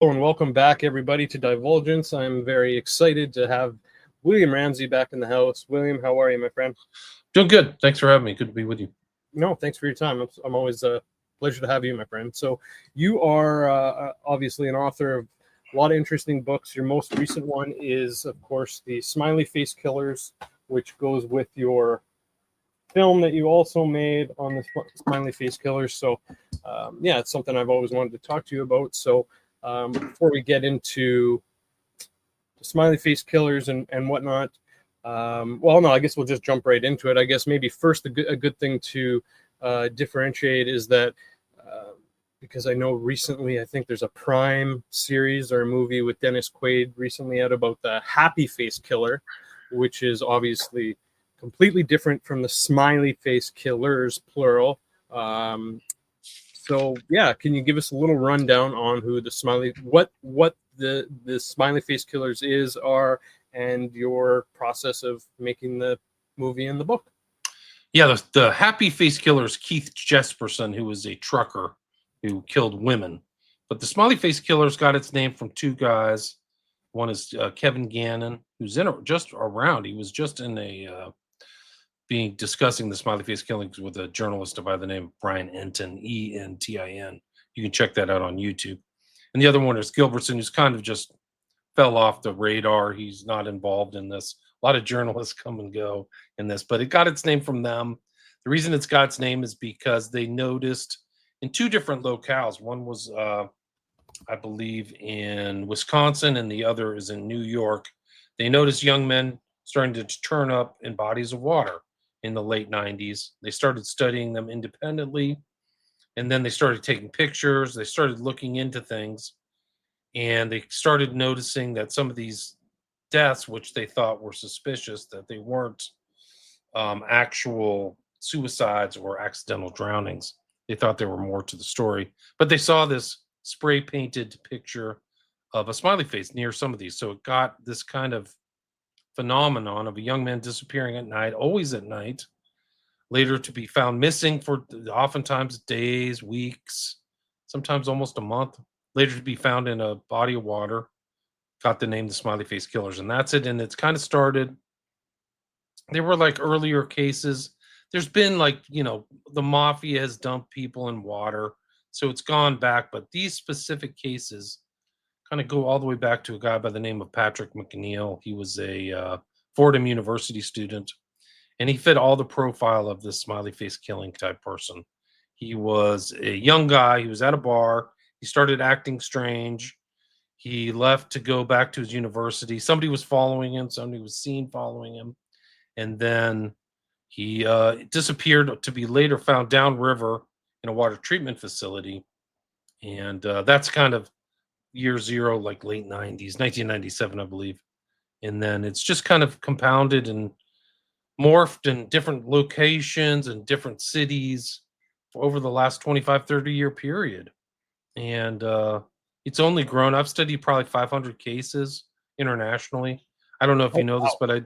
Hello and welcome back, everybody, to Divulgence. I'm very excited to have William Ramsey back in the house. William, how are you, my friend? Doing good. Thanks for having me. Good to be with you. No, thanks for your time. I'm always a pleasure to have you, my friend. So you are obviously an author of a lot of interesting books. Your most recent one is, of course, the Smiley Face Killers, which goes with your film that you also made on the Smiley Face Killers. So, yeah, it's something I've always wanted to talk to you about. So, before we get into the Smiley Face Killers and whatnot, well, no, I guess we'll just jump right into it. I guess maybe first a good thing to differentiate is that because I know recently, I think there's a Prime series or a movie with Dennis Quaid recently out about the Happy Face Killer, which is obviously completely different from the Smiley Face Killers, plural. So yeah, can you give us a little rundown on who the what the Smiley Face Killers are, and your process of making the movie and the book? Yeah, the Happy Face Killer is Keith Jesperson, who was a trucker who killed women. But the Smiley Face Killer's got its name from two guys. One is Kevin Gannon, who's just around. He was just in being discussing the Smiley Face killings with a journalist by the name of Brian Entin, Entin. You can check that out on YouTube. And the other one is Gilbertson, who's kind of just fell off the radar. He's not involved in this. A lot of journalists come and go in this, but it got its name from them. The reason it's got its name is because they noticed in two different locales. One was, I believe, in Wisconsin, and the other is in New York. They noticed young men starting to turn up in bodies of water in the late 90s. They started studying them independently, and then they started taking pictures. They started looking into things, and they started noticing that some of these deaths, which they thought were suspicious, that they weren't actual suicides or accidental drownings. They thought there were more to the story, but they saw this spray painted picture of a smiley face near some of these. So it got this kind of phenomenon of a young man disappearing at night, always at night, later to be found missing for oftentimes days, weeks, sometimes almost a month, later to be found in a body of water. Got the name the Smiley Face Killers, and that's it. And it's kind of started. There were like earlier cases. There's been like, the mafia has dumped people in water, so it's gone back. But these specific cases kind of go all the way back to a guy by the name of Patrick McNeil. He was a Fordham University student, and he fit all the profile of this smiley face killing type person. He was a young guy. He was at a bar. He started acting strange. He left to go back to his university. Somebody was following him. Somebody was seen following him. And then he disappeared to be later found downriver in a water treatment facility. And that's kind of year zero, like late 90s, 1997, I believe. And then it's just kind of compounded and morphed in different locations and different cities over the last 25, 30-year period. And it's only grown. I've studied probably 500 cases internationally. I don't know if you know this, but I've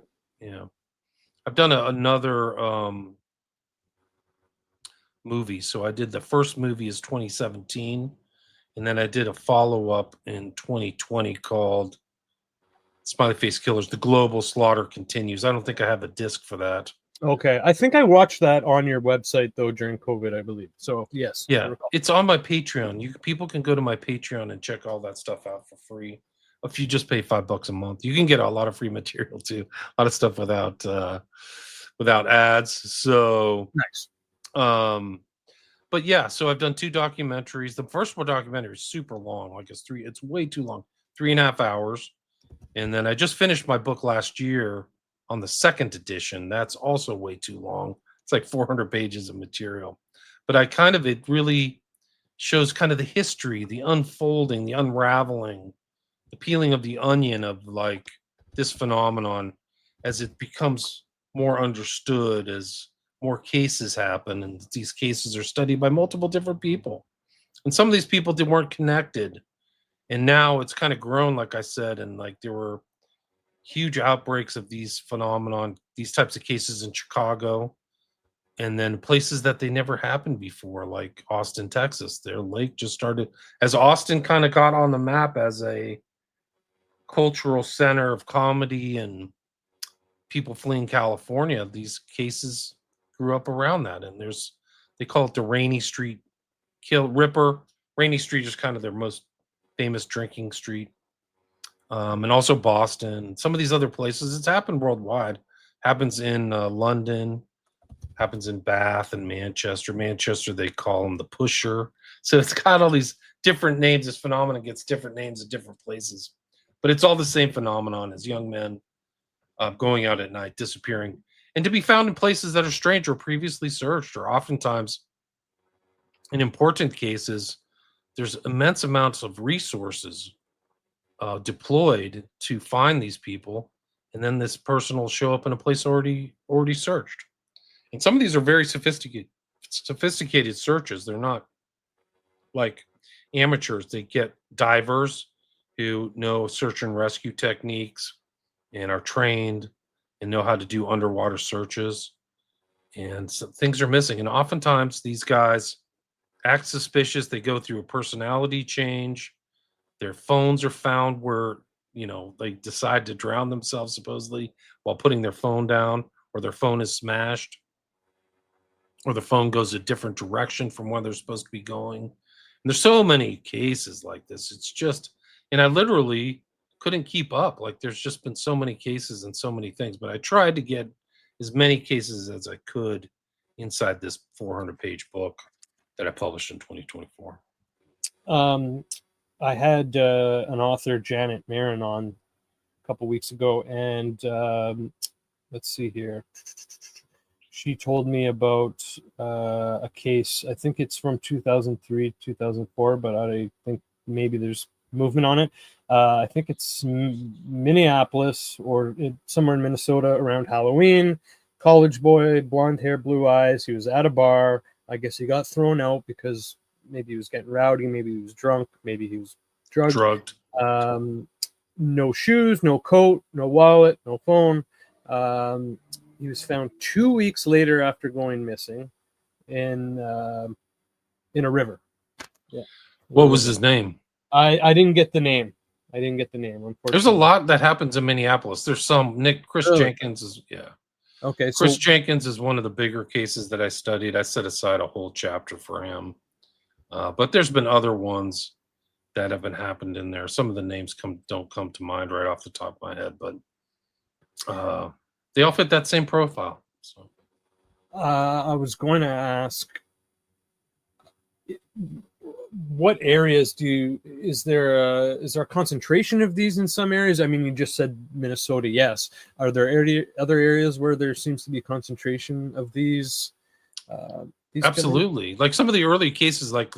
done another movie. So I did the first movie is 2017, and then I did a follow-up in 2020 called Smiley Face Killers, The Global Slaughter Continues. I don't think I have a disc for that. Okay, I think I watched that on your website though during COVID, I believe. So yes, yeah, it's on my Patreon. People can go to my Patreon and check all that stuff out for free. If you just pay $5 a month, you can get a lot of free material too. A lot of stuff without ads. So nice. But yeah, so I've done two documentaries. The first one documentary is super long, like it's way too long, 3.5 hours. And then I just finished my book last year on the second edition. That's also way too long. It's like 400 pages of material. But it really shows kind of the history, the unfolding, the unraveling, the peeling of the onion of like this phenomenon as it becomes more understood, as more cases happen, and these cases are studied by multiple different people. And some of these people weren't connected. And now it's kind of grown, like I said, and like there were huge outbreaks of these phenomenon, these types of cases in Chicago. and then places that they never happened before, like Austin, Texas. Their lake just started, as Austin kind of got on the map as a cultural center of comedy and people fleeing California. These cases grew up around that, and they call it the Rainy Street Kill Ripper. Rainy Street is kind of their most famous drinking street, and also Boston. Some of these other places, it's happened worldwide. Happens in London, happens in Bath and Manchester. Manchester, they call him the Pusher. So it's got all these different names. This phenomenon gets different names at different places, but it's all the same phenomenon as young men going out at night, disappearing, and to be found in places that are strange or previously searched, or oftentimes, in important cases, there's immense amounts of resources deployed to find these people, and then this person will show up in a place already searched. And some of these are very sophisticated searches. They're not like amateurs. They get divers who know search and rescue techniques and are trained and know how to do underwater searches. And so things are missing. And oftentimes these guys act suspicious. They go through a personality change. Their phones are found where, they decide to drown themselves supposedly while putting their phone down, or their phone is smashed, or the phone goes a different direction from where they're supposed to be going. And there's so many cases like this. It's just, and I literally couldn't keep up. Like, there's just been so many cases and so many things, but I tried to get as many cases as I could inside this 400-page book that I published in 2024. I had an author, Janet Marin, on a couple weeks ago, and let's see here. She told me about a case. I think it's from 2003, 2004, but I think maybe there's movement on it. I think it's Minneapolis or somewhere in Minnesota around Halloween. College boy, blonde hair, blue eyes. He was at a bar. I guess he got thrown out because maybe he was getting rowdy, maybe he was drunk, maybe he was drugged. No shoes, no coat, no wallet, no phone. He was found 2 weeks later after going missing in a river. Yeah. What was his name? I didn't get the name. Unfortunately. There's a lot that happens in Minneapolis. There's some. Chris Really? Jenkins is, yeah. Okay. Chris Jenkins is one of the bigger cases that I studied. I set aside a whole chapter for him. But there's been other ones that have been happened in there. Some of the names don't come to mind right off the top of my head, but they all fit that same profile. So I was going to ask, what areas is there a concentration of these in some areas? I mean, you just said Minnesota, yes. Are there other areas where there seems to be concentration of these? Absolutely. Like some of the early cases, like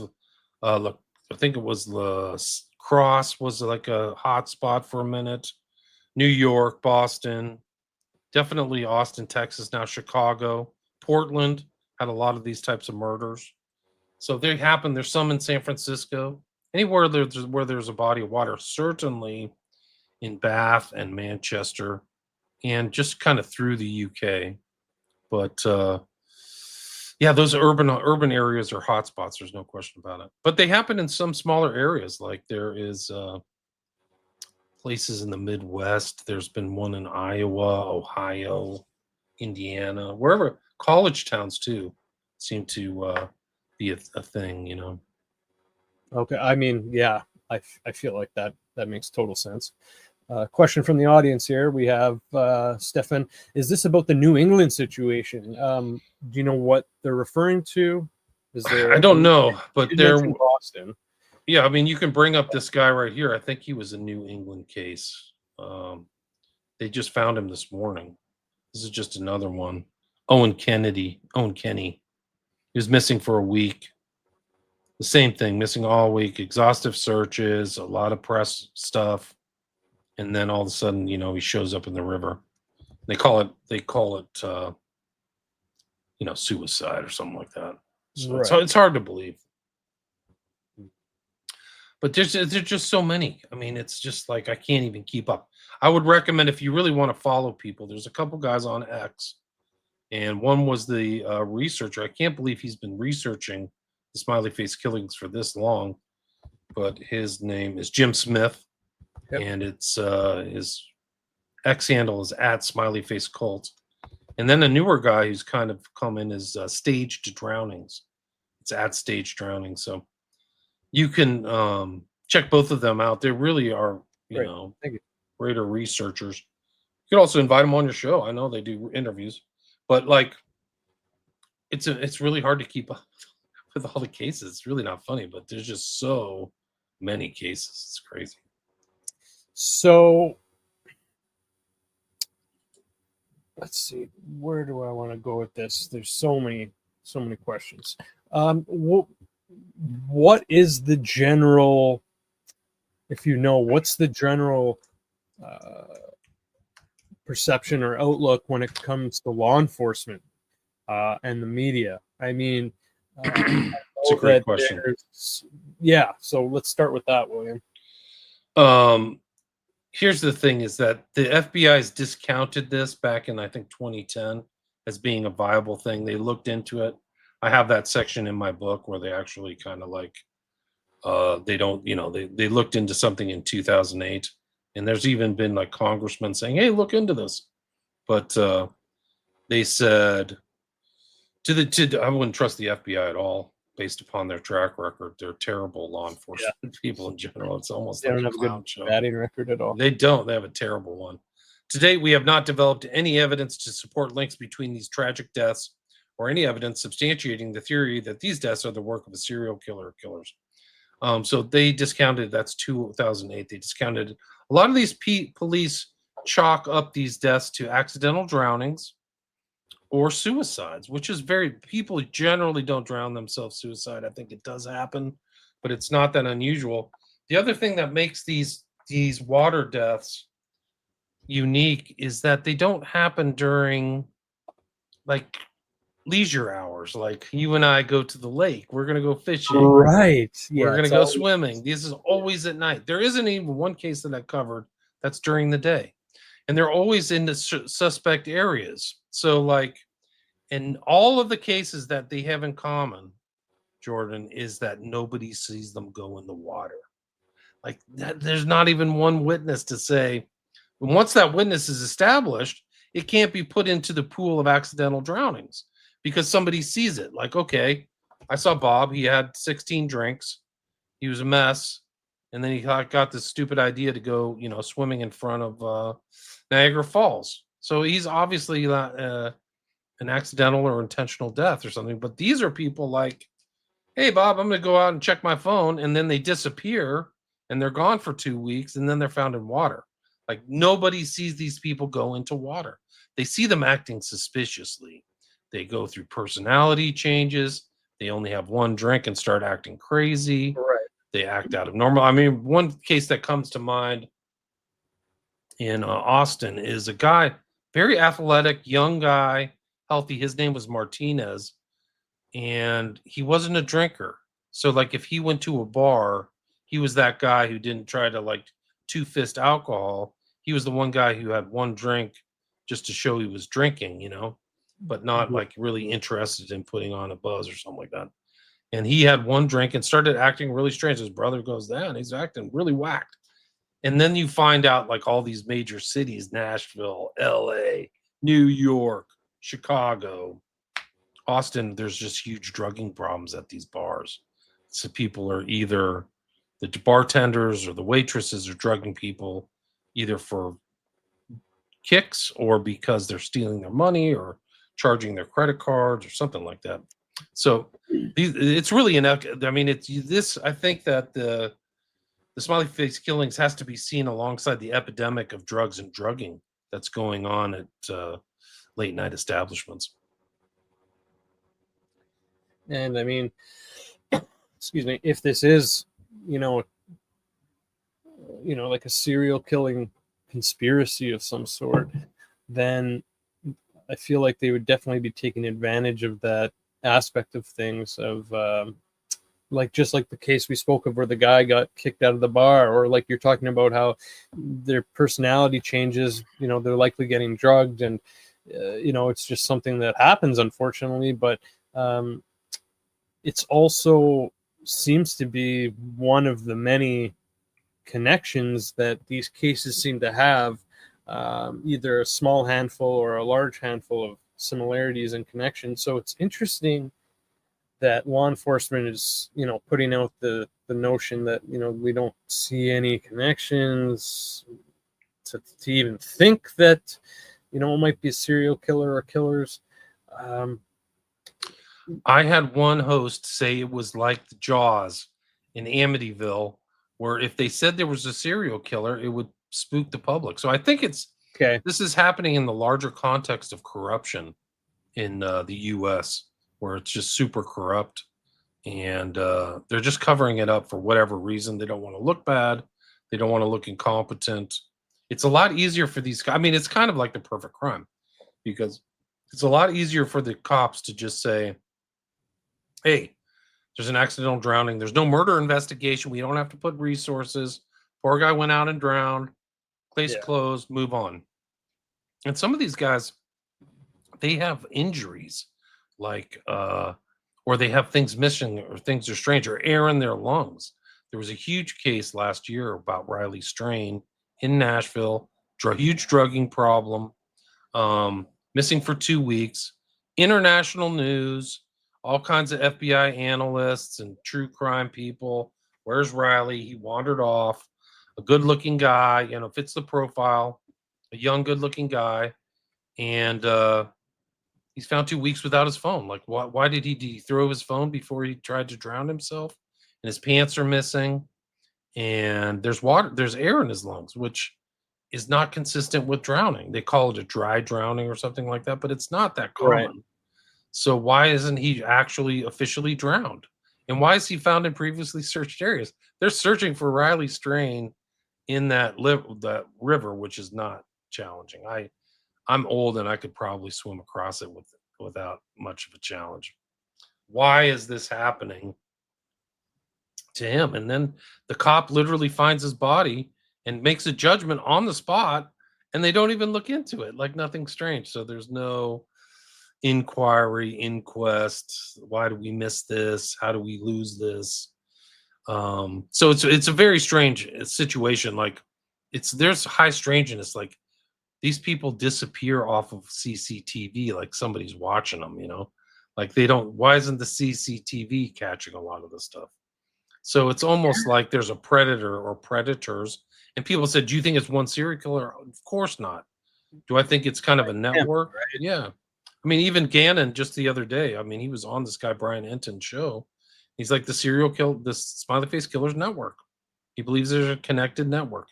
I think it was La Crosse was like a hot spot for a minute. New York, Boston, definitely Austin, Texas, now Chicago, Portland had a lot of these types of murders. So they happen. There's some in San Francisco. Anywhere where there's a body of water, certainly in Bath and Manchester, and just kind of through the UK. But yeah, those urban areas are hotspots. There's no question about it. But they happen in some smaller areas. Like there is places in the Midwest. There's been one in Iowa, Ohio, Indiana, wherever. College towns too seem to be a thing. Okay, I mean, yeah, I feel like that makes total sense. Question from the audience here. We have Stefan. Is this about the New England situation? Do you know what they're referring to? I don't know, but they're Boston. Yeah, I mean, you can bring up this guy right here. I think he was a New England case. They just found him this morning. This is just another one. Owen Kenny. He was missing for a week. The same thing, missing all week, exhaustive searches, a lot of press stuff. And then all of a sudden, he shows up in the river. They call it suicide or something like that. So right. It's hard to believe. But there's just so many. I mean, it's just like I can't even keep up. I would recommend, if you really want to follow people, there's a couple guys on X And one was the researcher. I can't believe he's been researching the smiley face killings for this long, but his name is Jim Smith, Yep. and it's his X handle is at Smiley Face Cult. And then a newer guy who's kind of come in is Staged Drownings. It's at Staged Drownings. So you can check both of them out. They really are, you Great. know, Thank you. greater researchers. You can also invite them on your show. I know they do interviews, but like, it's really hard to keep up with all the cases. It's really not funny, but there's just so many cases. It's crazy. So let's see, where do I want to go with this? There's so many questions. What is the general, if you know, what's the general perception or outlook when it comes to law enforcement and the media? I mean, It's a great question. Yeah, so let's start with that, William. Here's the thing is that the FBI's discounted this back in, I think, 2010 as being a viable thing. They looked into it. I have that section in my book where they actually kind of like, they don't, you know, they looked into something in 2008. And there's even been like congressmen saying, hey, look into this. But they said, I wouldn't trust the FBI at all based upon their track record. They're terrible law enforcement people in general. It's almost They like don't a have a clown good show. batting record at all. They don't. They have a terrible one. To date, we have not developed any evidence to support links between these tragic deaths or any evidence substantiating the theory that these deaths are the work of a serial killer or killers. So they discounted, that's 2008. They discounted a lot of these police chalk up these deaths to accidental drownings or suicides, which is people generally don't drown themselves suicide. I think it does happen, but it's not that unusual. The other thing that makes these water deaths unique is that they don't happen during like leisure hours. Like you and I go to the lake, we're going to go fishing. Right. Yeah, we're going to go swimming. This is always at night. There isn't even one case that I covered that's during the day. And they're always in the suspect areas. So like, in all of the cases that they have in common, Jordan, is that nobody sees them go in the water. Like that, there's not even one witness to say, once that witness is established, it can't be put into the pool of accidental drownings because somebody sees it. Like, okay, I saw Bob. He had 16 drinks. He was a mess. And then he got this stupid idea to go, you know, swimming in front of Niagara Falls. So he's obviously an accidental or intentional death or something. But these are people like, hey, Bob, I'm going to go out and check my phone. And then they disappear and they're gone for 2 weeks. And then they're found in water. Like nobody sees these people go into water. They see them acting suspiciously. They go through personality changes. They only have one drink and start acting crazy. Right. They act out of normal. I mean, one case that comes to mind in Austin is a guy, very athletic, young guy, healthy. His name was Martinez, and he wasn't a drinker. So, like, if he went to a bar, he was that guy who didn't try to, like, two-fist alcohol. He was the one guy who had one drink just to show he was drinking, you know, but not, like, really interested in putting on a buzz or something like that. And he had one drink and started acting really strange. His brother goes down. He's acting really whacked. And then you find out like all these major cities, Nashville, LA, New York, Chicago, Austin, there's just huge drugging problems at these bars. So people are either the bartenders or the waitresses are drugging people either for kicks or because they're stealing their money or charging their credit cards or something like that. So it's really I mean, it's this. I think that the smiley face killings has to be seen alongside the epidemic of drugs and drugging that's going on at late night establishments. And I mean, excuse me, if this is, like a serial killing conspiracy of some sort, then I feel like they would definitely be taking advantage of that aspect of things of just like the case we spoke of where the guy got kicked out of the bar, or like you're talking about how their personality changes, they're likely getting drugged, and it's just something that happens, unfortunately. But it's also seems to be one of the many connections that these cases seem to have, either a small handful or a large handful of similarities and connections. So it's interesting that law enforcement is, putting out the notion that, we don't see any connections to even think that, it might be a serial killer or killers. I had one host say it was like the Jaws in Amityville, where if they said there was a serial killer, it would spook the public. So I think Okay. this is happening in the larger context of corruption in the U.S., where it's just super corrupt, and they're just covering it up for whatever reason. They don't want to look bad. They don't want to look incompetent. It's a lot easier for these guys. I mean, it's kind of like the perfect crime, because it's a lot easier for the cops to just say, hey, there's an accidental drowning. There's no murder investigation. We don't have to put resources. Poor guy went out and drowned. Case closed. Move on. And some of these guys, they have injuries, like, or they have things missing, or things are strange, or air in their lungs. There was a huge case last year about Riley Strain in Nashville, huge drugging problem, missing for 2 weeks, international news, all kinds of FBI analysts and true crime people. Where's Riley? He wandered off. A good-looking guy, fits the profile, a young, good-looking guy, and he's found 2 weeks without his phone. Like, why did he throw his phone before he tried to drown himself? And his pants are missing, and there's air in his lungs, which is not consistent with drowning. They call it a dry drowning or something like that, but it's not that common. Right. So why isn't he actually officially drowned? And why is he found in previously searched areas? They're searching for Riley Strain in that river, which is not challenging. I'm old and I could probably swim across it without much of a challenge. Why is this happening to him? And then the cop literally finds his body and makes a judgment on the spot, and they don't even look into it, like nothing strange. So there's no inquiry, inquest. Why do we miss this? How do we lose this? So it's a very strange situation. Like, there's high strangeness. Like, these people disappear off of CCTV, like somebody's watching them, like why isn't the CCTV catching a lot of this stuff? So it's almost like there's a predator or predators. And people said, do you think it's one serial killer? Of course not. Do I think it's kind of a network? Right. Yeah. I mean, even Gannon just the other day, I mean, he was on this guy, Brian Enton's show. He's like, the Smiley Face Killers network. He believes there's a connected network.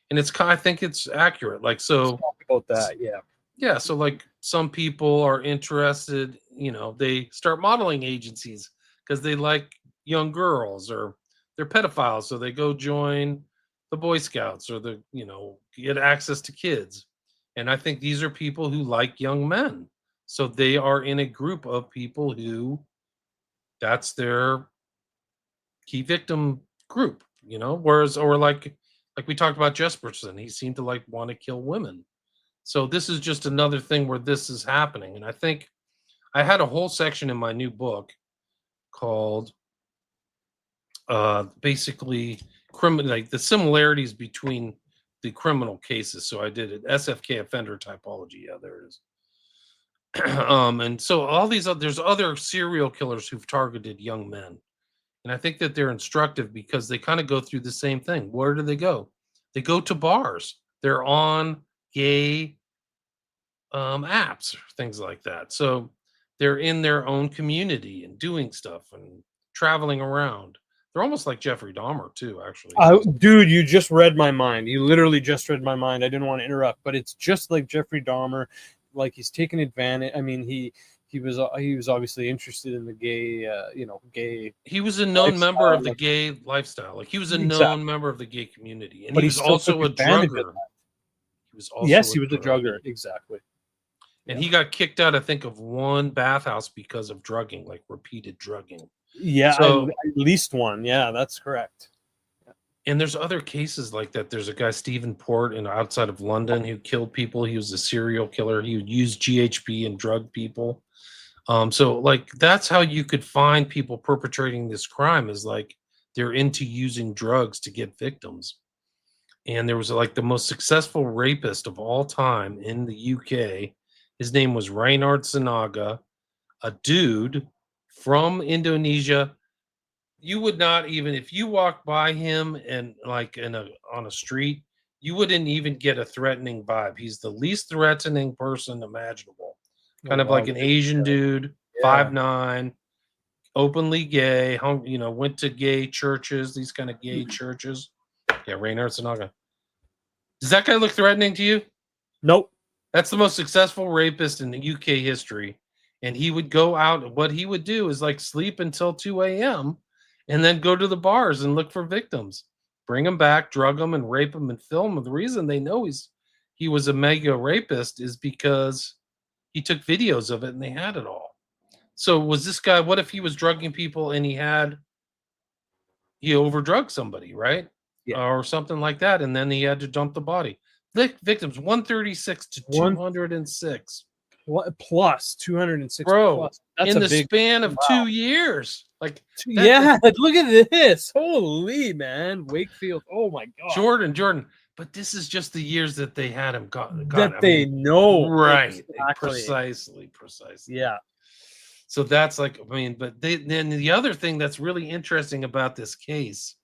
And I think it's accurate. Like, so let's talk about that. Yeah. Yeah. So, like, some people are interested, they start modeling agencies because they like young girls, or they're pedophiles. So they go join the Boy Scouts, or get access to kids. And I think these are people who like young men. So they are in a group of people who that's their key victim group, whereas, or like we talked about Jesperson, he seemed to want to kill women. So this is just another thing where this is happening. And I think I had a whole section in my new book called basically like the similarities between the criminal cases. So I did it SFK offender typology. Yeah, there it is. And so all these there's other serial killers who've targeted young men. And I think that they're instructive because they kind of go through the same thing. Where do they go? They go to bars. They're on gay apps, things like that. So they're in their own community and doing stuff and traveling around. They're almost like Jeffrey Dahmer too, actually. Dude, you just read my mind. You literally just read my mind. I didn't want to interrupt, but it's just like Jeffrey Dahmer. Like, he's taking advantage. I mean, he was obviously interested in the gay, gay. He was a known member of the gay lifestyle. Like, he was a known member of the gay community, and but he was also a drugger. He was also he was a drugger, exactly. And he got kicked out, I think, of one bathhouse because of drugging, like repeated drugging. Yeah, so, at least one. Yeah, that's correct. And there's other cases like that. There's a guy, Stephen Port, outside of London, who killed people. He was a serial killer. He would use GHB and drug people. So like that's how you could find people perpetrating this crime, is like they're into using drugs to get victims. And there was like the most successful rapist of all time in the UK. His name was Reynard Sinaga, a dude from Indonesia. You would not even, if you walked by him and like on a street, you wouldn't even get a threatening vibe. He's the least threatening person imaginable. Oh, Kind of wow. like an Asian dude, Yeah. 5'9", openly gay, went to gay churches, these kind of gay churches. Yeah, Reynard Sinaga. Does that guy look threatening to you? Nope. That's the most successful rapist in the UK history. And he would go out. What he would do is like sleep until 2 a.m. and then go to the bars and look for victims, bring them back, drug them, and rape them and film them. The reason they know he was a mega rapist is because he took videos of it and they had it all. So was this guy? What if he was drugging people and he overdrugged somebody, right? Yeah. Or something like that, and then he had to dump the body. Victims 136 to 206. What plus 206 Bro, plus? That's in a the big span of wow. 2 years. Like Yeah, look at this. Holy man, Wakefield. Oh my god. Jordan. But this is just the years that they had him That they know. Right. Exactly. Precisely. Yeah. So that's like, I mean, but then the other thing that's really interesting about this case,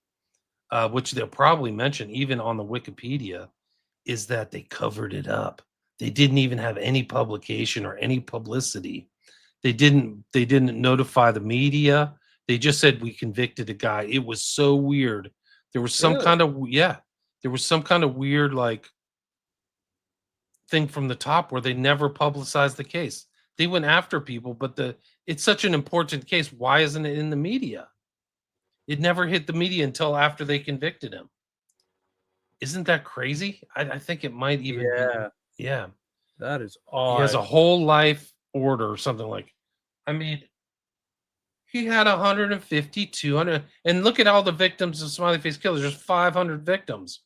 which they'll probably mention even on the Wikipedia, is that they covered it up. They didn't even have any publication or any publicity. They didn't notify the media. They just said we convicted a guy. It was so weird. There was some kind of there was some kind of weird like thing from the top where they never publicized the case. They went after people, but it's such an important case. Why isn't it in the media? It never hit the media until after they convicted him. Isn't that crazy? I think it might even be. Yeah. That is He has odd. a whole life order or something like. I mean, he had 150, 200, and look at all the victims of Smiley Face Killers. There's 500 victims.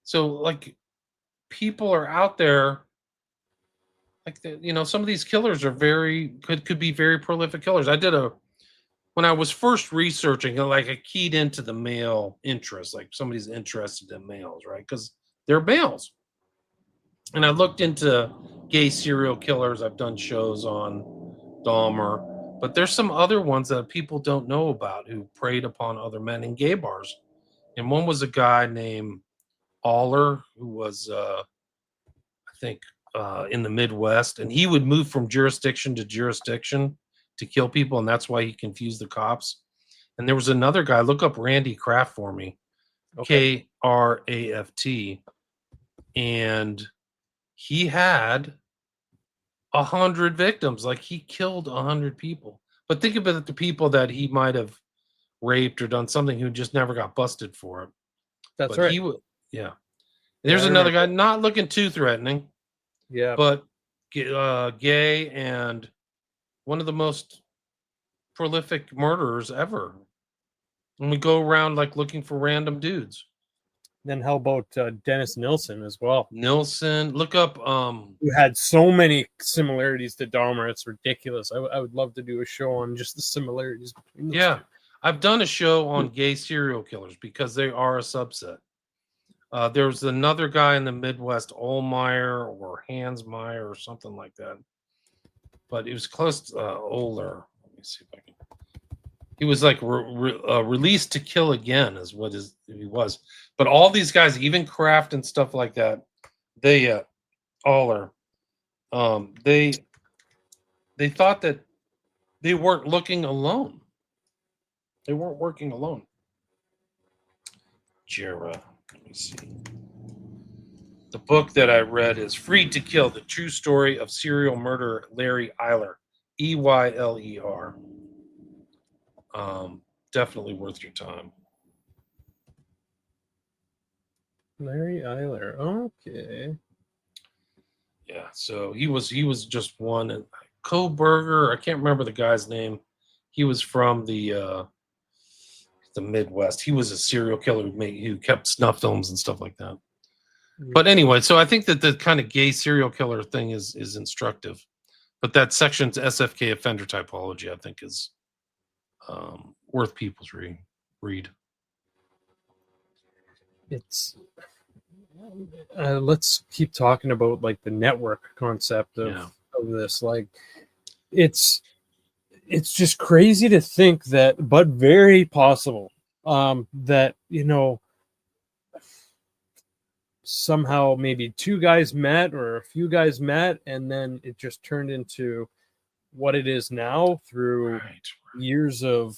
So like, people are out there. Like some of these killers are could be very prolific killers. When I was first researching, like I keyed into the male interest, like somebody's interested in males, right? Because they're males. And I looked into gay serial killers. I've done shows on Dahmer, but there's some other ones that people don't know about who preyed upon other men in gay bars. And one was a guy named Aller, who was, I think, in the Midwest, and he would move from jurisdiction to jurisdiction to kill people, and that's why he confused the cops. And there was another guy. Look up Randy Kraft for me, okay. Kraft, and he had 100 victims. Like he killed 100 people. But think about the people that he might have raped or done something who just never got busted for it. That's but right. He would, yeah. There's another guy, not looking too threatening. Yeah. But gay and one of the most prolific murderers ever. And we go around like looking for random dudes. Then how about Dennis Nilsen as well? Nilsen, look up. Who had so many similarities to Dahmer. It's ridiculous. I would love to do a show on just the similarities between those two. I've done a show on gay serial killers because they are a subset. There was another guy in the Midwest, Olmeyer or Hansmeyer or something like that. But it was close to Oler. Let me see if I can. He was like released to kill again, is what he was. But all these guys, even Kraft and stuff like that, they Oler, they thought that they weren't looking alone. They weren't working alone. Jera. Let me see. The book that I read is Freed to Kill, The True Story of Serial Murderer Larry Eyler. Eyler. Definitely worth your time. Larry Eyler. Okay. Yeah, so he was just one. And Koberger, I can't remember the guy's name. He was from the the Midwest. He was a serial killer who kept snuff films and stuff like that. But anyway, so I think that the kind of gay serial killer thing is instructive. But that section's SFK offender typology, I think, is worth people's read. It's let's keep talking about like the network concept of this. Like, it's just crazy to think that, but very possible, that, you know, somehow maybe two guys met or a few guys met, and then it just turned into what it is now through years of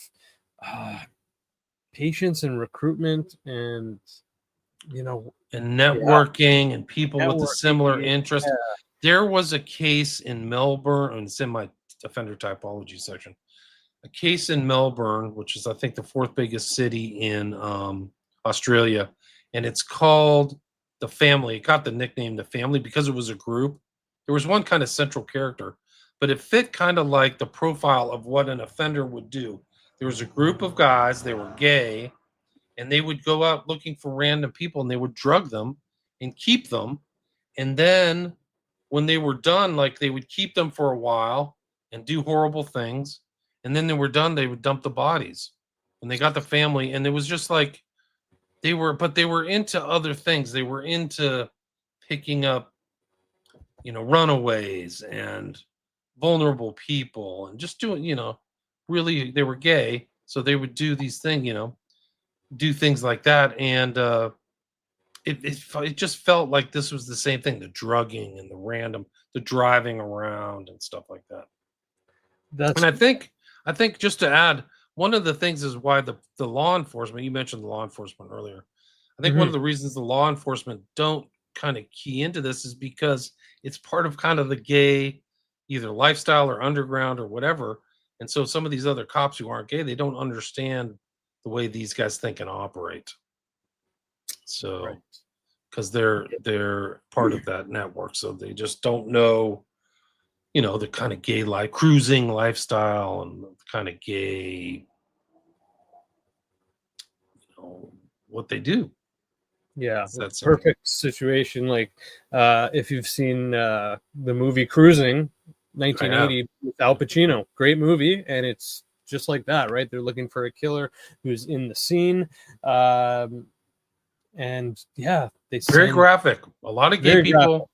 patience and recruitment and, you know, and networking and people with a similar interest. There was a case in Melbourne, and it's in my offender typology section, a case in Melbourne, which is I think the 4th biggest city in Australia, and it's called The Family. It got the nickname The Family because it was a group. There was one kind of central character, but it fit kind of like the profile of what an offender would do. There was a group of guys, they were gay, and they would go out looking for random people, and they would drug them and keep them. And then when they were done, like, they would keep them for a while and do horrible things. And then they were done, they would dump the bodies. And they got the family, and it was just like they were into other things. They were into picking up, you know, runaways and vulnerable people and just doing, you know, really, they were gay. So they would do these things, you know, do things like that. And it just felt like this was the same thing, the drugging and the driving around and stuff like that. And I think just to add, one of the things is why the law enforcement, you mentioned the law enforcement earlier. I think one of the reasons the law enforcement don't kind of key into this is because it's part of kind of the gay either lifestyle or underground or whatever. And so some of these other cops who aren't gay, they don't understand the way these guys think and operate. So because they're part of that network, so they just don't know, you know, the kind of gay life, cruising lifestyle, and the kind of gay, you know, what they do. Yeah, that's perfect situation. Like, if you've seen the movie Cruising, 1980 with Al Pacino, great movie, and it's just like that, right? They're looking for a killer who's in the scene, and they very graphic. A lot of gay people,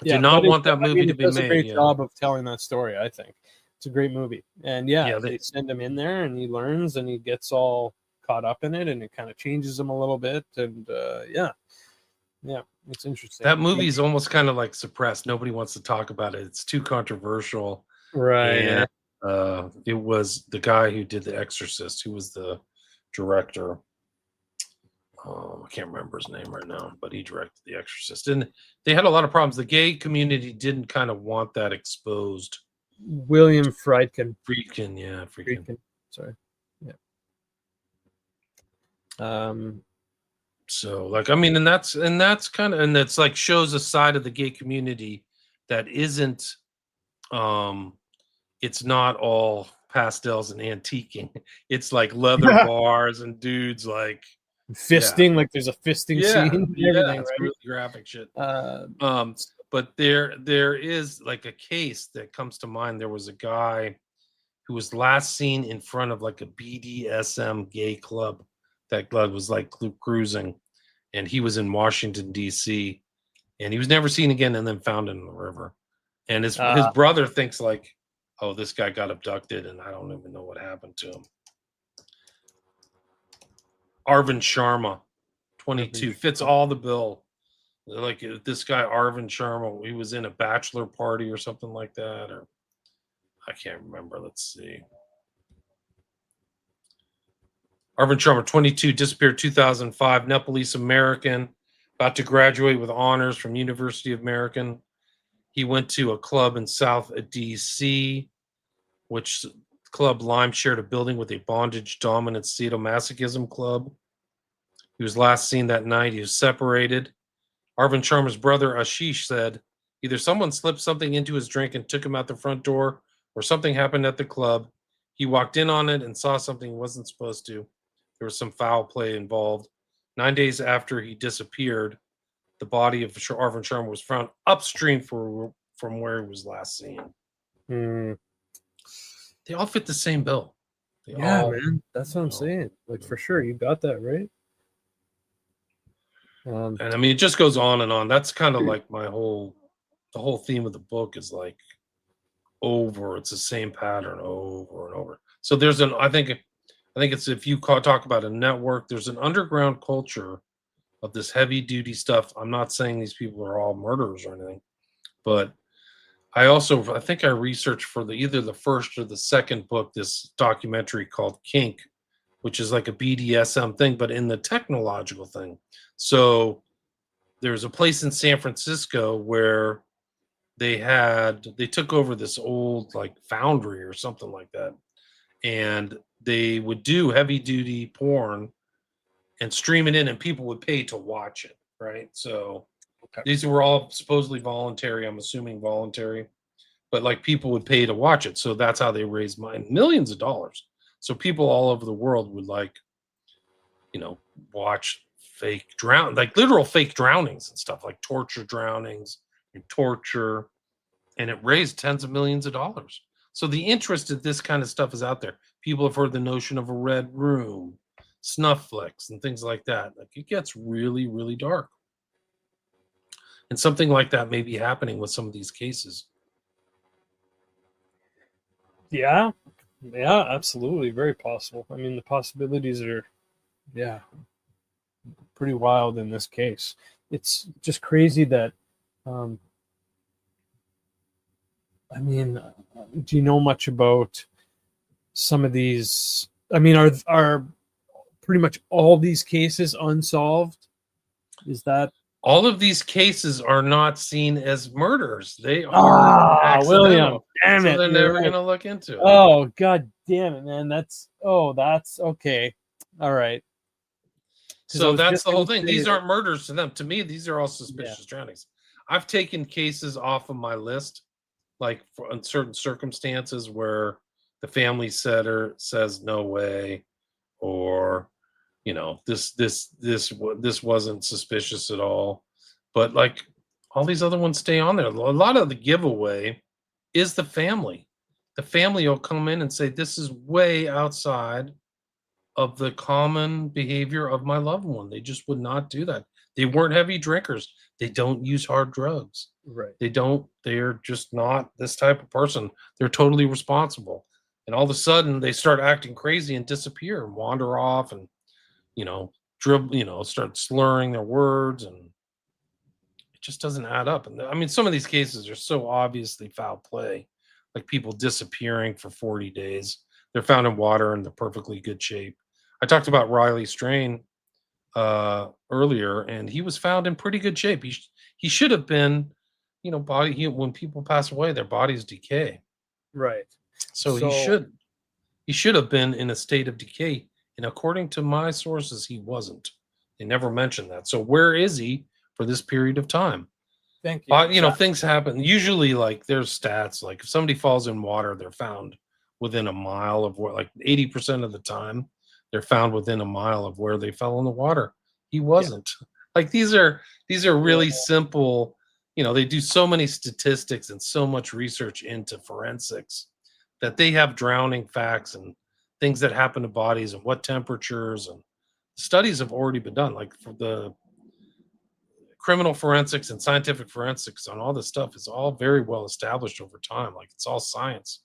do not want that movie to be made. It does a great job of telling that story. I think it's a great movie, and they send him in there, and he learns, and he gets all caught up in it, and it kind of changes him a little bit, and it's interesting. That movie is almost kind of like suppressed. Nobody wants to talk about it. It's too controversial, right? And it was the guy who did The Exorcist, who was the director. I can't remember his name right now, but he directed The Exorcist, and they had a lot of problems. The gay community didn't kind of want that exposed. William Friedkin. Friedkin. Sorry. So, like, I mean, and that's kind of, and that's like shows a side of the gay community that isn't, it's not all pastels and antiquing. It's like leather bars and dudes like fisting, like there's a fisting scene. Everything, it's really graphic shit. But there is like a case that comes to mind. There was a guy who was last seen in front of like a BDSM gay club. That club was like cruising, and he was in Washington, D.C., and he was never seen again, and then found in the river. And his brother thinks like, oh, this guy got abducted, and I don't even know what happened to him. Arvind Sharma, 22, fits all the bill. Like this guy, Arvind Sharma, he was in a bachelor party or something like that, or I can't remember. Let's see. Arvind Sharma, 22, disappeared 2005, Nepalese American, about to graduate with honors from University of American. He went to a club in South DC, which Club Lime shared a building with a bondage dominant sadomasochism club. He was last seen that night. He was separated. Arvind Sharma's brother Ashish said either someone slipped something into his drink and took him out the front door, or something happened at the club. He walked in on it and saw something he wasn't supposed to. there was some foul play involved. 9 days after he disappeared, the body of Arvin Sharma was found upstream from where he was last seen. Hmm. They all fit the same bill. They Yeah, all, man. That's what I'm saying. Like, for sure, you got that right. And I mean, it just goes on and on. That's kind of like the whole theme of the book is like it's the same pattern over and over. So I think it's, if you talk about a network, there's an underground culture of this heavy duty stuff. I'm not saying these people are all murderers or anything, but I think I researched for either the first or the second book, this documentary called Kink, which is like a BDSM thing, but in the technological thing. So there's a place in San Francisco where they took over this old like foundry or something like that. And they would do heavy duty porn and stream it in, and people would pay to watch it. Right. So these were all supposedly voluntary. I'm assuming voluntary, but like people would pay to watch it. So that's how they raised millions of dollars. So people all over the world would watch literal fake drownings and stuff, like torture drownings and torture, and it raised tens of millions of dollars. So the interest in this kind of stuff is out there. People have heard the notion of a red room, snuff flicks, and things like that. Like, it gets really, really dark. And something like that may be happening with some of these cases. Yeah, absolutely, very possible. I mean, the possibilities are, pretty wild in this case. It's just crazy that, I mean, do you know much about some of these? I mean, are pretty much all these cases unsolved? Is that all of these cases are not seen as murders? They are accidental. William, damn it! So they're never going to look into it. Oh, god damn it, man! That's okay. All right. So that's the whole thing. These aren't murders to them. To me, these are all suspicious drownings. I've taken cases off of my list, like in certain circumstances where the family says no way, or this wasn't suspicious at all. But like all these other ones stay on there. A lot of the giveaway is the family. The family will come in and say, this is way outside of the common behavior of my loved one. They just would not do that. They weren't heavy drinkers. They don't use hard drugs. Right. They're just not this type of person. They're totally responsible. And all of a sudden they start acting crazy and disappear and wander off and, start slurring their words, and it just doesn't add up. And I mean, some of these cases are so obviously foul play, like people disappearing for 40 days. They're found in water and they're perfectly good shape. I talked about Riley Strain earlier, and he was found in pretty good shape. He should have been, when people pass away, their bodies decay. Right. So he should have been in a state of decay. And according to my sources, he wasn't. They never mentioned that. So where is he for this period of time? Thank you. Things happen. Usually, like, there's stats. Like, if somebody falls in water, they're found within a mile of where, like 80% of the time, they're found within a mile of where they fell in the water. He wasn't. Like, these are really simple. They do so many statistics and so much research into forensics that they have drowning facts and things that happen to bodies and what temperatures, and studies have already been done. Like, for the criminal forensics and scientific forensics on all this stuff is all very well established over time. Like, it's all science.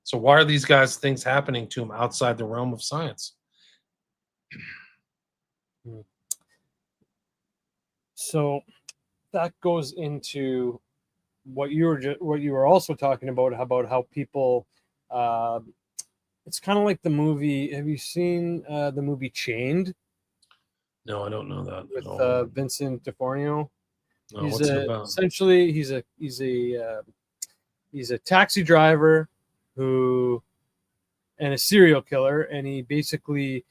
So why are these guys things happening to them outside the realm of science? So that goes into what you were also talking about how people. It's kind of like the movie. Have you seen the movie Chained? No, I don't know that. With Vincent D'Onofrio. No, what's it about? Essentially, he's a taxi driver and a serial killer, and he basically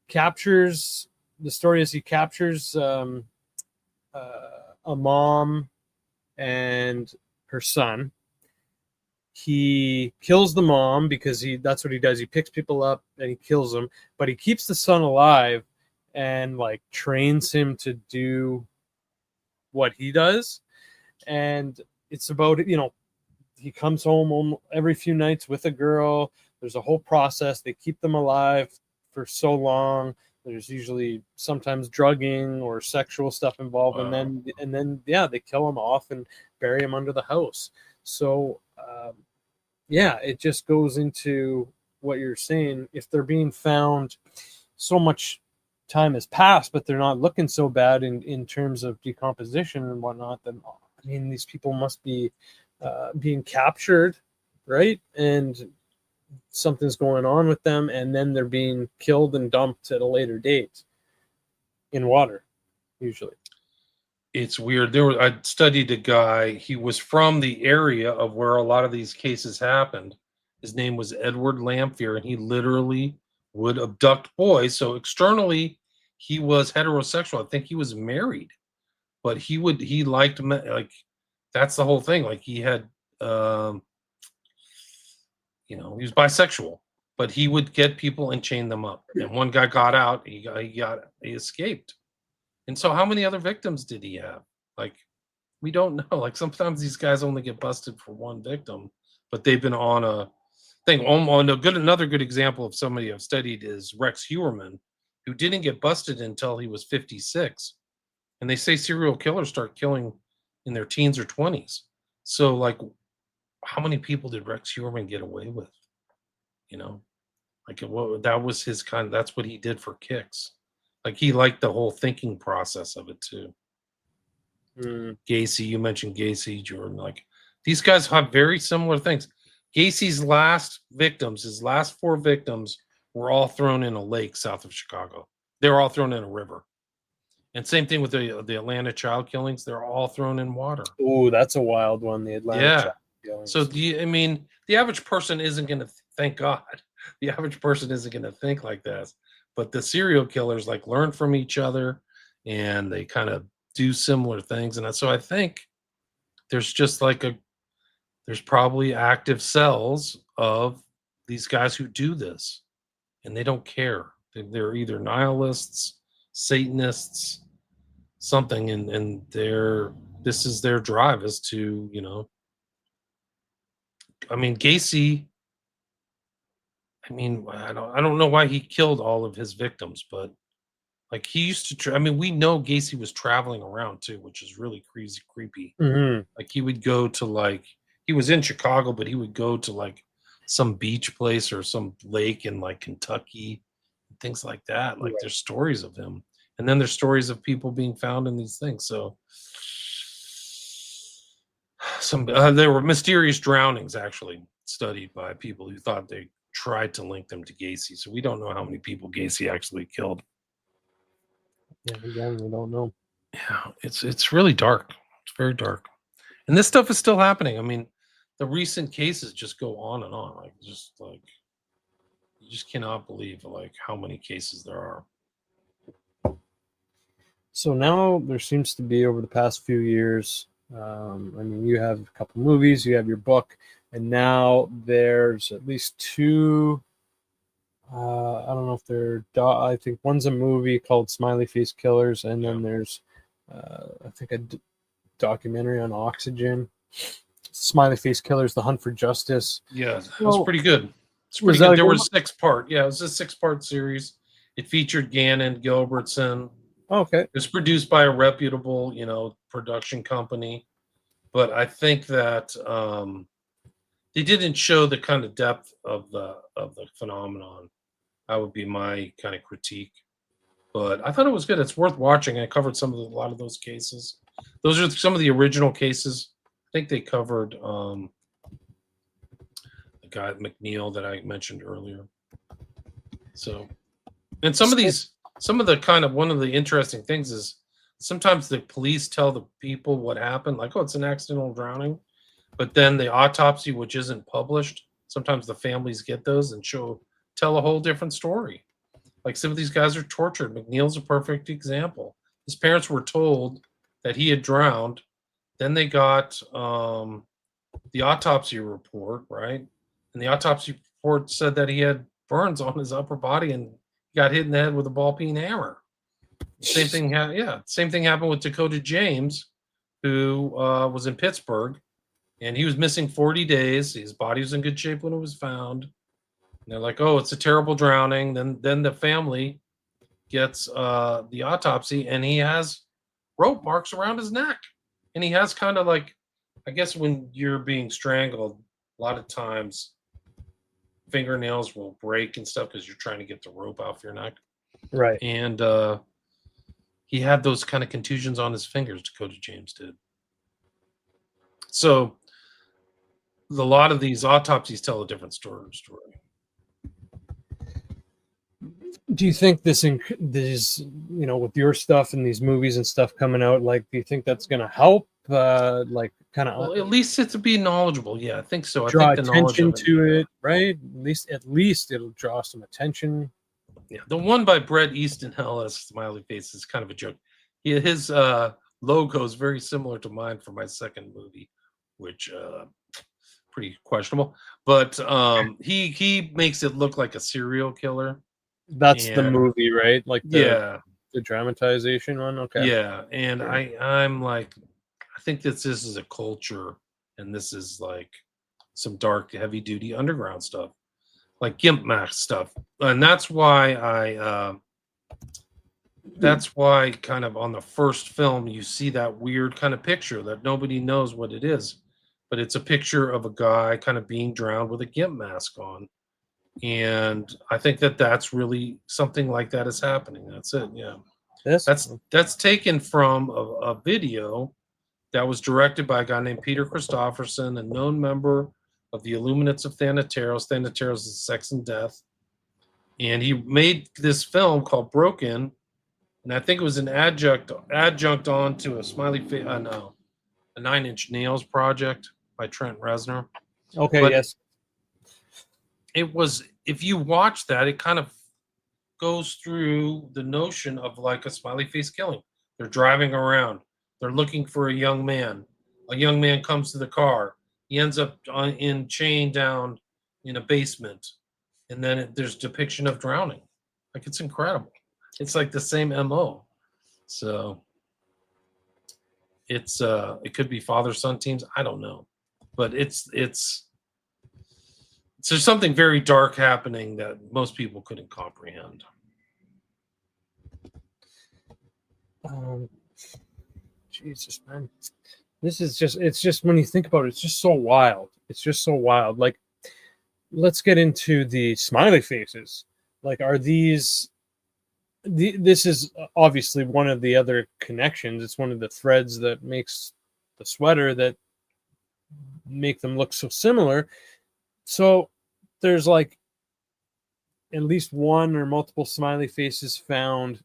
captures. The story is he captures a mom and her son, he kills the mom because that's what he does. He picks people up and he kills them, but he keeps the son alive and like trains him to do what he does. And it's about, he comes home every few nights with a girl. There's a whole process. They keep them alive for so long. There's usually sometimes drugging or sexual stuff involved. Wow. And then they kill them off and bury them under the house. So, it just goes into what you're saying. If they're being found, so much time has passed, but they're not looking so bad in terms of decomposition and whatnot, then, I mean, these people must be being captured, right? And something's going on with them, and then they're being killed and dumped at a later date in water, usually. It's weird. I studied a guy. He was from the area of where a lot of these cases happened. His name was Edward Lamphere, and he literally would abduct boys. So externally, he was heterosexual. I think he was married, but he liked men. Like, that's the whole thing. Like, he had, he was bisexual, but he would get people and chain them up. And one guy got out. He escaped. And so how many other victims did he have? Like, we don't know. Like, sometimes these guys only get busted for one victim, but they've been on a thing. Another good example of somebody I've studied is Rex Heuermann, who didn't get busted until he was 56. And they say serial killers start killing in their teens or 20s. So, like, how many people did Rex Heuermann get away with? Like, that was his that's what he did for kicks. Like, he liked the whole thinking process of it too. Gacy, you mentioned Gacy, Jordan. Like, these guys have very similar things. Gacy's last 4 victims were all thrown in a lake south of Chicago. They were all thrown in a river. And same thing with the Atlanta child killings. They're all thrown in water. Oh, that's a wild one. The Atlanta child killings. So the average person isn't going to, thank God, the average person isn't going to think like that. But the serial killers like learn from each other, and they kind of do similar things. And so I think there's just there's probably active cells of these guys who do this, and they don't care. They're either nihilists, Satanists, something, and this is their drive, is to, Gacy, I don't know why he killed all of his victims, but like, he used to we know Gacy was traveling around too, which is really crazy, creepy. Mm-hmm. Like, he would go to he was in Chicago, but he would go to some beach place or some lake in Kentucky, things like that. Like, there's stories of him, and then there's stories of people being found in these things. So there were mysterious drownings actually studied by people who thought they tried to link them to Gacy. So we don't know how many people Gacy actually killed. Yeah, again, we don't know. Yeah, it's really dark. It's very dark, and this stuff is still happening. The recent cases just go on and on. You just cannot believe how many cases there are. So now there seems to be, over the past few years, you have a couple movies, you have your book, and now there's at least 2. I don't know if they're. I think one's a movie called Smiley Face Killers, and then there's, I think, a documentary on Oxygen. Smiley Face Killers: The Hunt for Justice. Yeah, it was pretty good. It's pretty good. There was 6-part. Yeah, it was a 6-part series. It featured Gannon, Gilbertson. Okay. It was produced by a reputable, production company, but I think that they didn't show the kind of depth of the phenomenon. That would be my kind of critique. But I thought it was good. It's worth watching. I covered a lot of those cases. Those are some of the original cases. I think they covered the guy McNeil that I mentioned earlier. So, and one of the interesting things is sometimes the police tell the people what happened, like, oh, it's an accidental drowning. But then the autopsy, which isn't published, sometimes the families get those and tell a whole different story. Like, some of these guys are tortured. McNeil's a perfect example. His parents were told that he had drowned. Then they got the autopsy report, right? And the autopsy report said that he had burns on his upper body and got hit in the head with a ball-peen hammer. Same thing, same thing happened with Dakota James, who was in Pittsburgh, and he was missing 40 days. His body was in good shape when it was found. And they're like, "Oh, it's a terrible drowning." Then the family gets the autopsy, and he has rope marks around his neck, and he has kind of like, I guess when you're being strangled, a lot of times fingernails will break and stuff because you're trying to get the rope off your neck. Right. And he had those kind of contusions on his fingers, Dakota James did. So a lot of these autopsies tell a different story. Do you think this, with your stuff and these movies and stuff coming out, like, do you think that's going to help, like, kind of, Well, at least it's to be knowledgeable. Yeah, I think so. draw I think the knowledge attention of it, to it, right? At least it'll draw some attention. yeah, the one by Bret Easton Ellis, Smiley Face, is kind of a joke. His logo is very similar to mine for my second movie, which pretty questionable. But he makes it look like a serial killer. That's the movie, right? Like the dramatization one. Okay. Yeah, and I'm like, I think this is a culture, and this is like some dark, heavy duty underground stuff, like Gimp Mask stuff, and that's why that's why kind of on the first film you see that weird kind of picture that nobody knows what it is, but it's a picture of a guy kind of being drowned with a Gimp mask on. And I think that's really something like that is happening. That's it. Yeah. That's taken from a video that was directed by a guy named Peter Christopherson, a known member of the Illuminates of Thanateros. Thanateros is Sex and Death. And he made this film called Broken. And I think it was an adjunct onto a a 9 Inch Nails project by Trent Reznor. Okay, but yes. It was, if you watch that, it kind of goes through the notion of like a smiley face killing. They're driving around. They're looking for a young man. A young man comes to the car. He ends up chained down in a basement. And then there's depiction of drowning. Like, it's incredible. It's like the same MO. So it's it could be father-son teams. I don't know. But there's something very dark happening that most people couldn't comprehend. Jesus, man. It's just when you think about it, it's just so wild. It's just so wild. Like, let's get into the smiley faces. Like, are these... This is obviously one of the other connections. It's one of the threads that makes the sweater that make them look so similar. So there's like at least one or multiple smiley faces found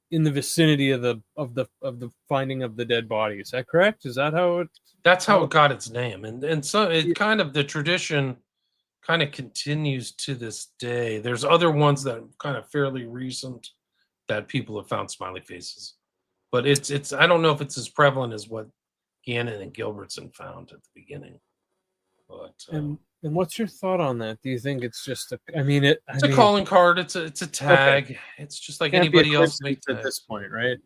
in the vicinity of the finding of the dead body. Is that correct? Is that how it? That's how it got its name, and so it kind of, the tradition kind of continues to this day. There's other ones that are kind of fairly recent that people have found smiley faces, but it's I don't know if it's as prevalent as what Gannon and Gilbertson found at the beginning. But and what's your thought on that? Do you think it's just a calling card? It's a tag. Okay. It's just like anybody else makes at this point, right?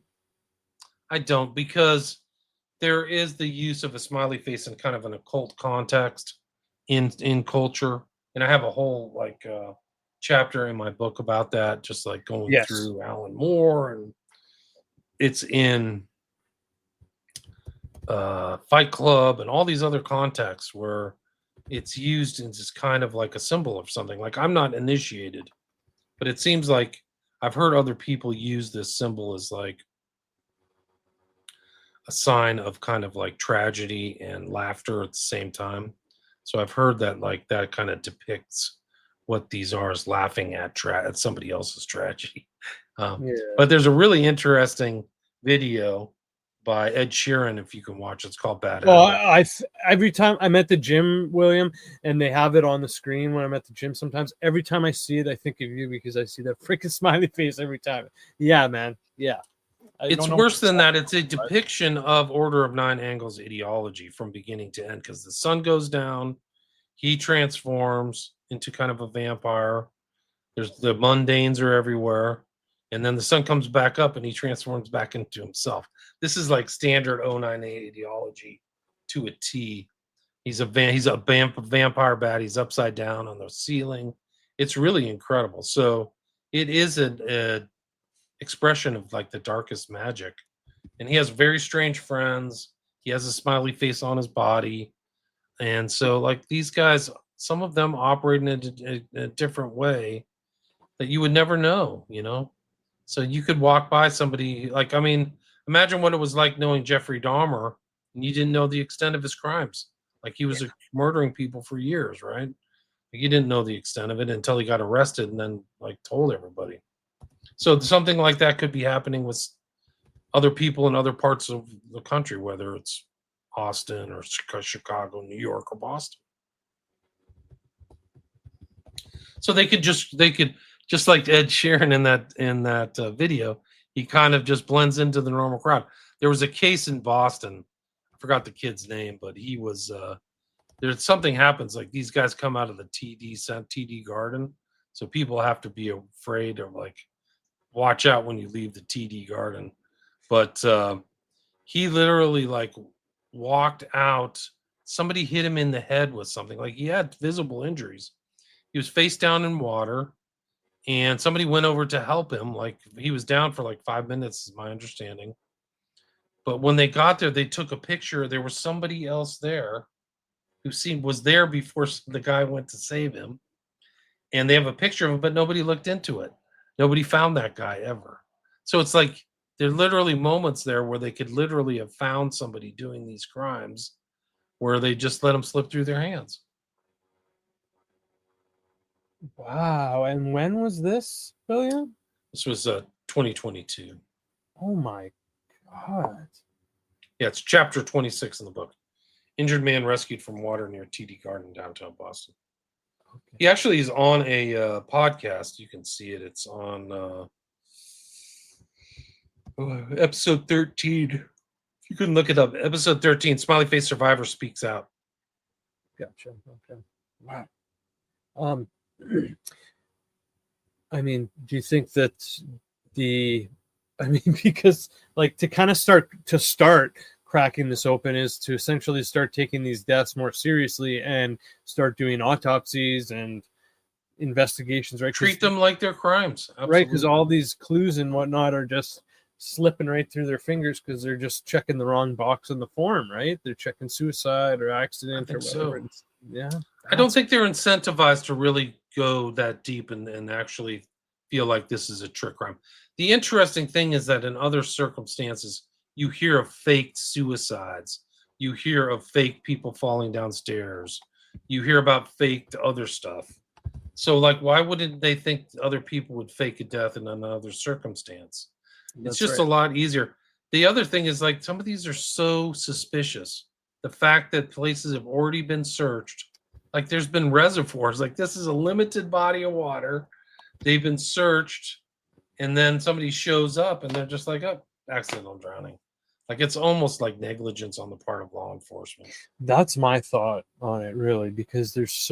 I don't, because there is the use of a smiley face in kind of an occult context in culture, and I have a whole chapter in my book about that, just like going through Alan Moore, and it's in Fight Club and all these other contexts where it's used as kind of like a symbol of something. Like, I'm not initiated, but it seems like I've heard other people use this symbol as like a sign of kind of like tragedy and laughter at the same time. So I've heard that like that kind of depicts what these are, is laughing at somebody else's tragedy. But there's a really interesting video by Ed Sheeran, if you can watch. It's called Bad Habit. Every time I'm at the gym, William, and they have it on the screen when I'm at the gym, sometimes every time I see it, I think of you, because I see that freaking smiley face every time. Yeah, man. Yeah. It's worse than that. It's a depiction of Order of Nine Angles ideology from beginning to end, because the sun goes down, he transforms into kind of a vampire. There's the mundanes are everywhere, and then the sun comes back up and he transforms back into himself. This is like standard 098 ideology to a T. He's a vampire bat. He's upside down on the ceiling. It's really incredible. So it is a expression of like the darkest magic, and he has very strange friends. He has a smiley face on his body, and so like these guys, some of them operate in a different way that you would never know, you know. So you could walk by somebody, like, I mean, imagine what it was like knowing Jeffrey Dahmer and you didn't know the extent of his crimes. Like he was murdering people for years, right? Like, you didn't know the extent of it until he got arrested and then like told everybody. So something like that could be happening with other people in other parts of the country, whether it's Austin or Chicago, New York, or Boston. So they could just like Ed Sheeran in that video, he kind of just blends into the normal crowd. There was a case in Boston, I forgot the kid's name, but he was there's something happens, like these guys come out of the TD garden, so people have to be afraid of, like, watch out when you leave the TD garden. But he literally like walked out, somebody hit him in the head with something, like he had visible injuries. He was face down in water, and somebody went over to help him. Like he was down for like 5 minutes, is my understanding. But when they got there, they took a picture. There was somebody else there who was there before the guy went to save him. And they have a picture of him, but nobody looked into it. Nobody found that guy ever. So it's like there are literally moments there where they could literally have found somebody doing these crimes where they just let them slip through their hands. Wow. And when was this, William? This was 2022. Oh my God. Yeah, it's chapter 26 in the book. Injured man rescued from water near TD Garden, downtown Boston. Okay. He actually is on a podcast. You can see it. It's on episode 13. You can look it up. Episode 13, Smiley Face Survivor Speaks Out. Gotcha. Okay. Wow. I mean, do you think that because like to kind of start cracking this open is to essentially start taking these deaths more seriously and start doing autopsies and investigations, right? Treat them like they're crimes. Absolutely. Right, because all these clues and whatnot are just slipping right through their fingers because they're just checking the wrong box in the form, right? They're checking suicide or accident or whatever. So. Yeah. I don't think they're incentivized to really go that deep and actually feel like this is a trick crime. The interesting thing is that in other circumstances, you hear of fake suicides. You hear of fake people falling downstairs. You hear about faked other stuff. So, like, why wouldn't they think other people would fake a death in another circumstance? It's just a lot easier. The other thing is, like, some of these are so suspicious. The fact that places have already been searched, like there's been reservoirs, like this is a limited body of water. They've been searched, and then somebody shows up and they're just like, oh, accidental drowning. Like it's almost like negligence on the part of law enforcement. That's my thought on it, really, because there's just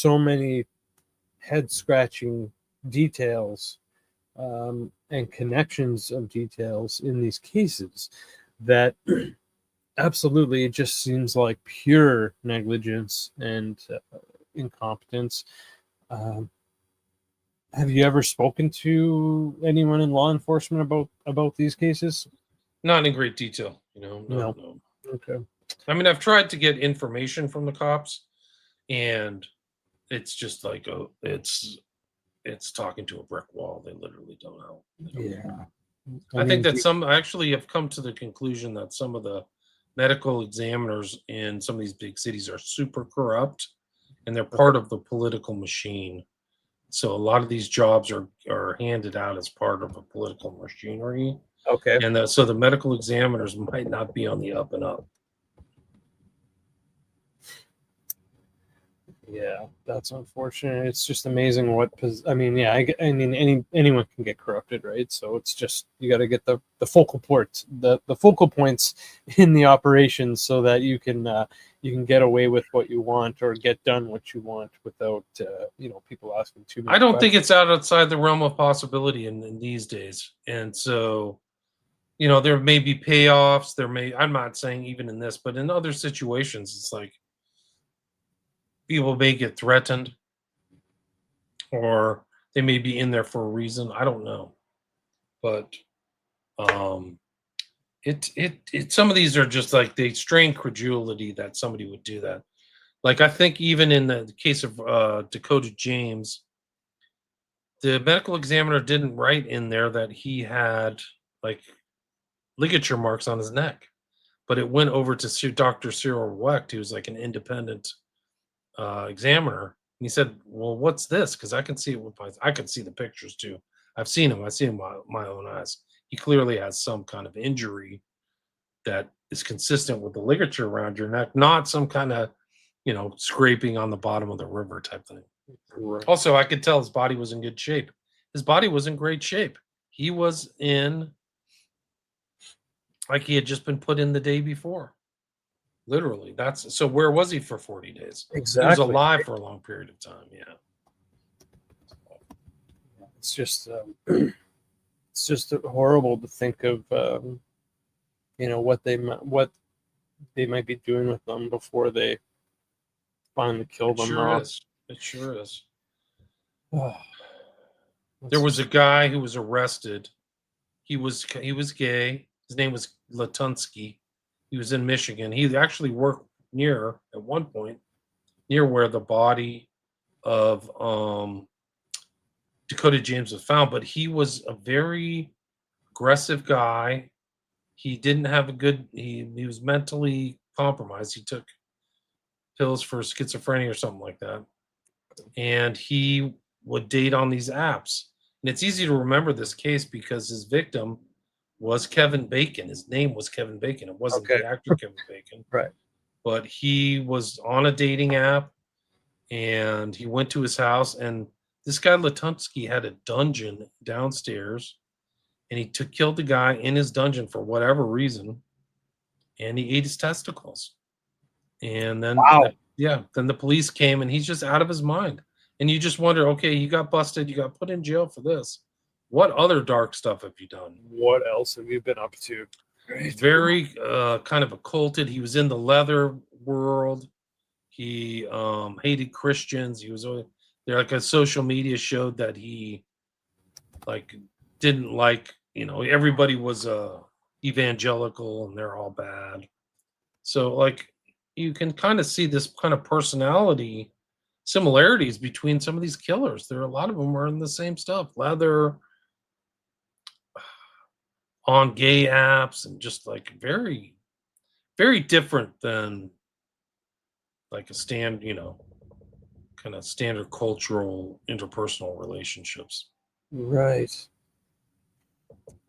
so many head scratching details and connections of details in these cases that absolutely it just seems like pure negligence and incompetence. Have you ever spoken to anyone in law enforcement about these cases? Not in great detail, No. Okay. I mean, I've tried to get information from the cops, and it's just like it's talking to a brick wall. They literally don't know. Yeah. I think that I actually have come to the conclusion that some of the medical examiners in some of these big cities are super corrupt, and they're part of the political machine. So a lot of these jobs are handed out as part of a political machinery. Okay. And so the medical examiners might not be on the up and up. Yeah, that's unfortunate. It's just amazing I mean, yeah, I mean, anyone can get corrupted, right? So it's just you got to get the focal points in the operations so that you can get away with what you want or get done what you want without people asking too many I don't think questions. it's outside the realm of possibility in these days. And so, there may be payoffs. I'm not saying even in this, but in other situations, it's like people may get threatened or they may be in there for a reason. I don't know. But um, some of these are just like they strain credulity that somebody would do that. Like I think even in the case of Dakota James, the medical examiner didn't write in there that he had like ligature marks on his neck, but it went over to Dr. Cyril Wecht, who's like an independent examiner. And he said, "Well, what's this? Because I can see it with I can see the pictures too. I've seen him. I've seen him with my own eyes. He clearly has some kind of injury that is consistent with the ligature around your neck, not some kind of, scraping on the bottom of the river type thing." Right. Also, I could tell his body was in good shape. His body was in great shape. He was in like he had just been put in the day before. Literally. That's so where was he for 40 days? He was Exactly. alive for a long period of time. Yeah. It's just it's just horrible to think of what they might be doing with them before they finally kill It them sure off. is. It sure is. Oh, There that's was a just guy who was arrested. He was gay. His name was Latunsky. He was in Michigan. He actually worked near at one point near where the body of Dakota James was found, but he was a very aggressive guy. He didn't have a good he was mentally compromised. He took pills for schizophrenia or something like that. And he would date on these apps. And it's easy to remember this case because his victim was Kevin Bacon. His name was Kevin Bacon. It wasn't okay. the actor Kevin Bacon, Right. but he was on a dating app and he went to his house. And this guy Latunsky had a dungeon downstairs and he killed the guy in his dungeon for whatever reason. And he ate his testicles. And Wow. then the police came and he's just out of his mind. And you just wonder, okay, you got busted, you got put in jail for this. What other dark stuff have you done? What else have you been up to? He's Right. very kind of occulted. He was in the leather world. He hated Christians. He was there. Like a social media showed that he like didn't like everybody was evangelical and they're all bad. So like you can kind of see this kind of personality similarities between some of these killers. There are a lot of them are in the same stuff, leather, on gay apps, and just like very, very different than like a kind of standard cultural interpersonal relationships. Right.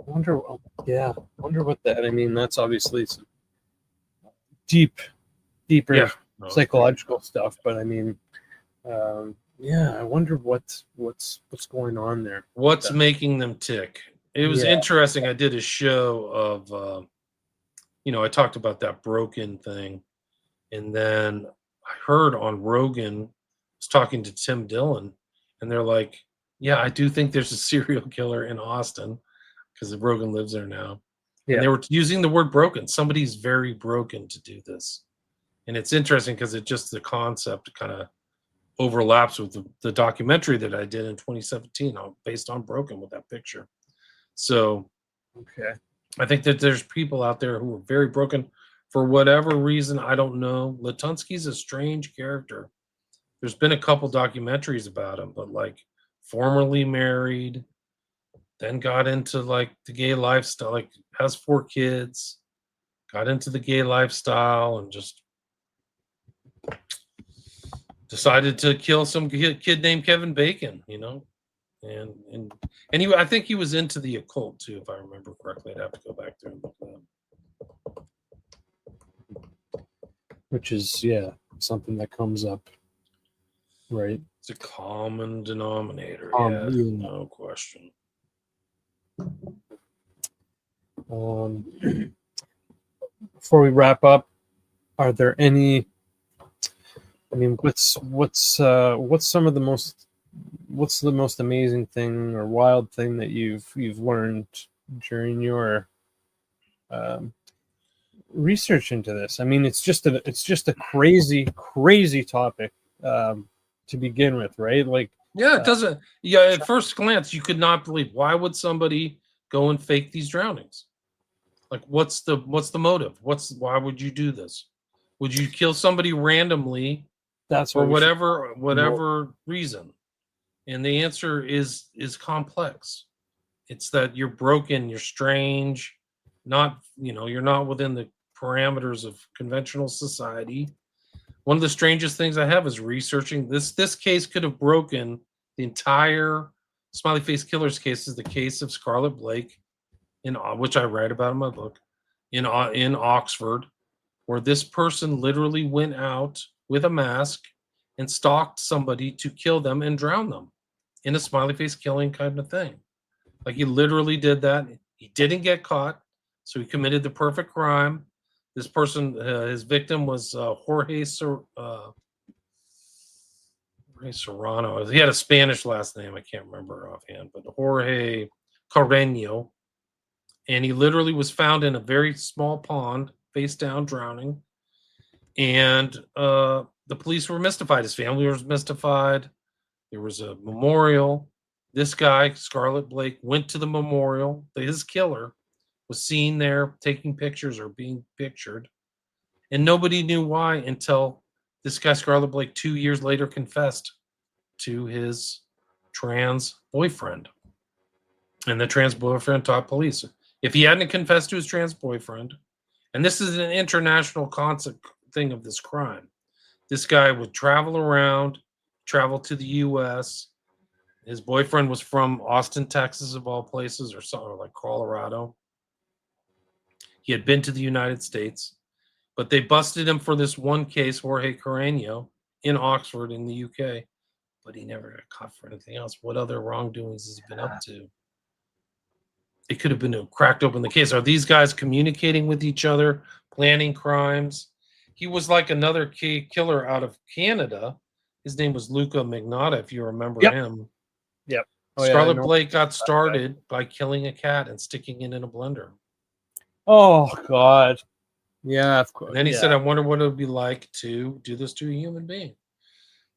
Wonder. Yeah. Wonder what that. I mean, that's obviously some deep, deeper Yeah, no, it's pretty psychological stuff. But I mean, yeah. I wonder what's going on there with what's that. making them tick. It was Yeah. interesting. I did a show of I talked about that broken thing. And then I heard on Rogan, was talking to Tim Dillon, and they're like, "Yeah, I do think there's a serial killer in Austin because Rogan lives there now." And Yeah. they were using the word broken. Somebody's very broken to do this, and it's interesting because it just the concept kind of overlaps with the documentary that I did in 2017 based on Broken with that picture. So Okay. I think that there's people out there who are very broken for whatever reason. I don't know. Latunsky's a strange character. There's been a couple documentaries about him, but like formerly married, then got into like the gay lifestyle, like has 4 kids, got into the gay lifestyle, and just decided to kill some kid named Kevin Bacon, and I think he was into the occult too, if I remember correctly. I'd have to go back there and look at that. Which is something that comes up Right. It's a common denominator. Yeah. No question. Before we wrap up, are there any? I mean, what's some of the most what's the most amazing thing or wild thing that you've learned during your um, research into this? I mean, it's just a crazy topic to begin with, right? Like, Yeah, it doesn't. Yeah, at first glance, you could not believe why would somebody go and fake these drownings? Like, what's the motive? Why would you do this? Would you kill somebody randomly that's for what we should whatever reason? And the answer is complex. It's that you're broken, you're strange, not you're not within the parameters of conventional society. One of the strangest things I have is researching this case could have broken the entire Smiley Face Killers case. Is the case of Scarlett Blake, in which I write about in my book, in Oxford, where this person literally went out with a mask and stalked somebody to kill them and drown them in a smiley face killing kind of thing. Like, he literally did that. He didn't get caught, so he committed the perfect crime. This person, his victim was Jorge Serrano. He had a Spanish last name. I can't remember offhand, but Jorge Carreño. And he literally was found in a very small pond, face down, drowning. And the police were mystified. His family was mystified. There was a memorial. This guy, Scarlett Blake, went to the memorial. His killer was seen there taking pictures or being pictured. And nobody knew why until this guy, Scarlett Blake, 2 years later confessed to his trans boyfriend. And the trans boyfriend taught police. If he hadn't confessed to his trans boyfriend, and this is an international concept thing of this crime, this guy would travel around, travel to the U.S. His boyfriend was from Austin, Texas, of all places, or something like Colorado. He had been to the United States, but they busted him for this one case, Jorge Carreño, in Oxford in the UK. But he never got caught for anything else. What other wrongdoings has he been up to? It could have been cracked open the case. Are these guys communicating with each other, planning crimes? He was like another killer out of Canada. His name was Luca Magnotta, if you remember him. Yep. Scarlett Blake got started by killing a cat and sticking it in a blender. Oh, God. Yeah, of course. And then he said, I wonder what it would be like to do this to a human being.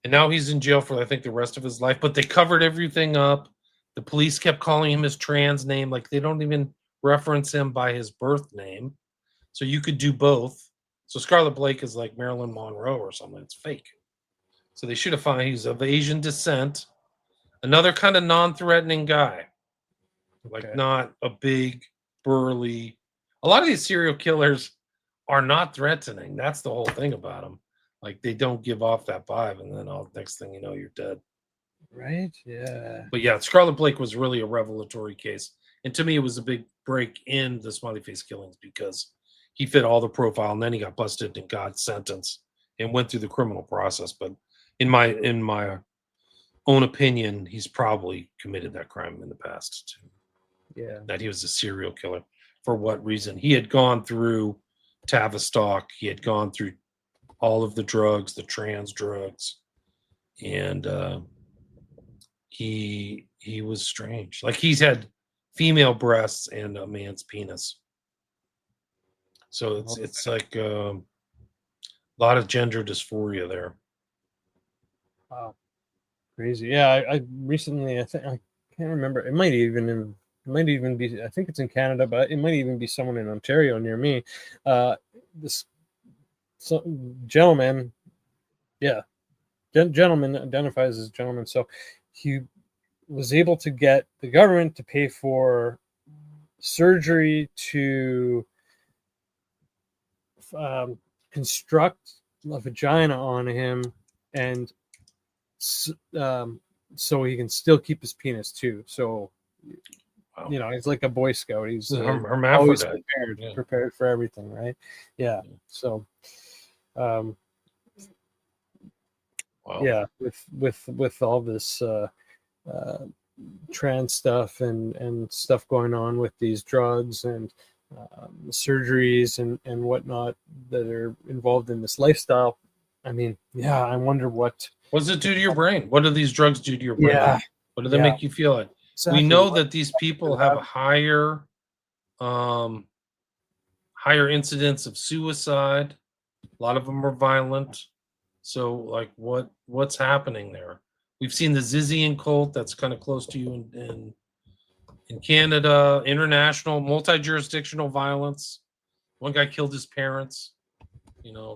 And now he's in jail for, I think, the rest of his life. But they covered everything up. The police kept calling him his trans name. Like, they don't even reference him by his birth name. So you could do both. So Scarlett Blake is like Marilyn Monroe or something. It's fake. So they should have found he's of Asian descent. Another kind of non-threatening guy. Like, not a big, burly. A lot of these serial killers are not threatening. That's the whole thing about them. Like, they don't give off that vibe, and then next thing you know, you're dead. Right? Yeah. But yeah, Scarlett Blake was really a revelatory case. And to me, it was a big break in the Smiley Face killings because he fit all the profile, and then he got busted and got sentenced and went through the criminal process. But in my own opinion, he's probably committed that crime in the past too. Yeah. That he was a serial killer. For what reason? He had gone through Tavistock. He had gone through all of the drugs, the trans drugs, and he was strange. Like, he's had female breasts and a man's penis. So it's like a lot of gender dysphoria there. Wow. Crazy. Yeah, I recently, I can't remember. It might even be, I think it's in Canada, but it might even be someone in Ontario near me. This gentleman, gentleman identifies as gentleman. So he was able to get the government to pay for surgery to construct a vagina on him, and so he can still keep his penis too. So, he's like a Boy Scout. He's always prepared for everything, right? Yeah. So, Wow. Yeah, with all this trans stuff and stuff going on with these drugs and surgeries and whatnot that are involved in this lifestyle. I mean, yeah, I wonder what. What does it do to your brain? What do these drugs do to your brain? Yeah, What do they yeah, make you feel like? exactly. We know What that these people could have a happen? higher incidence of suicide. A lot of them are violent. So, like, what's happening there? We've seen the Zizian cult that's kind of close to you in Canada, international, multi-jurisdictional violence. One guy killed his parents.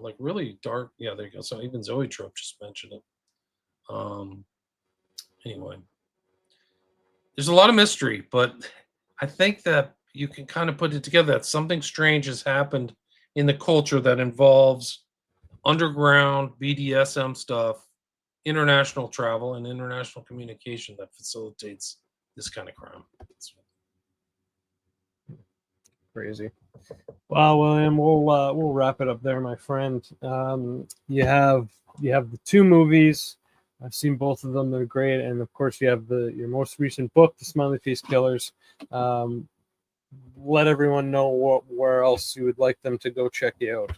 Like really dark. Yeah, there you go. So even Zoe Trope just mentioned it. Anyway, there's a lot of mystery, but I think that you can kind of put it together that something strange has happened in the culture that involves underground BDSM stuff, international travel, and international communication that facilitates this kind of crime. Crazy. Well, William, we'll wrap it up there, my friend. You have the two movies. I've seen both of them; they're great, and of course, you have your most recent book, The Smiley Face Killers. Let everyone know where else you would like them to go check you out.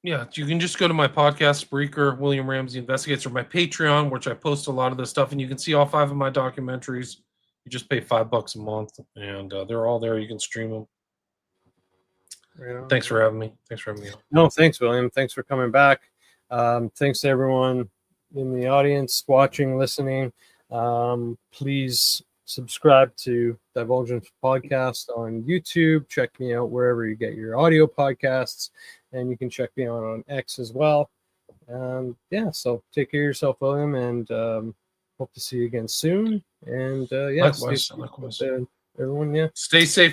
Yeah, you can just go to my podcast, Spreaker, William Ramsey Investigates, or my Patreon, which I post a lot of this stuff, and you can see all 5 of my documentaries. You just pay $5 a month, and they're all there. You can stream them. Thanks for having me. Thanks for having me on. No, thanks, William. Thanks for coming back. Thanks to everyone in the audience watching, listening. Please subscribe to Divulgence Podcast on YouTube. Check me out wherever you get your audio podcasts, and you can check me out on X as well. Yeah, so take care of yourself, William, and hope to see you again soon. And yeah, Likewise. everyone, yeah, Stay safe.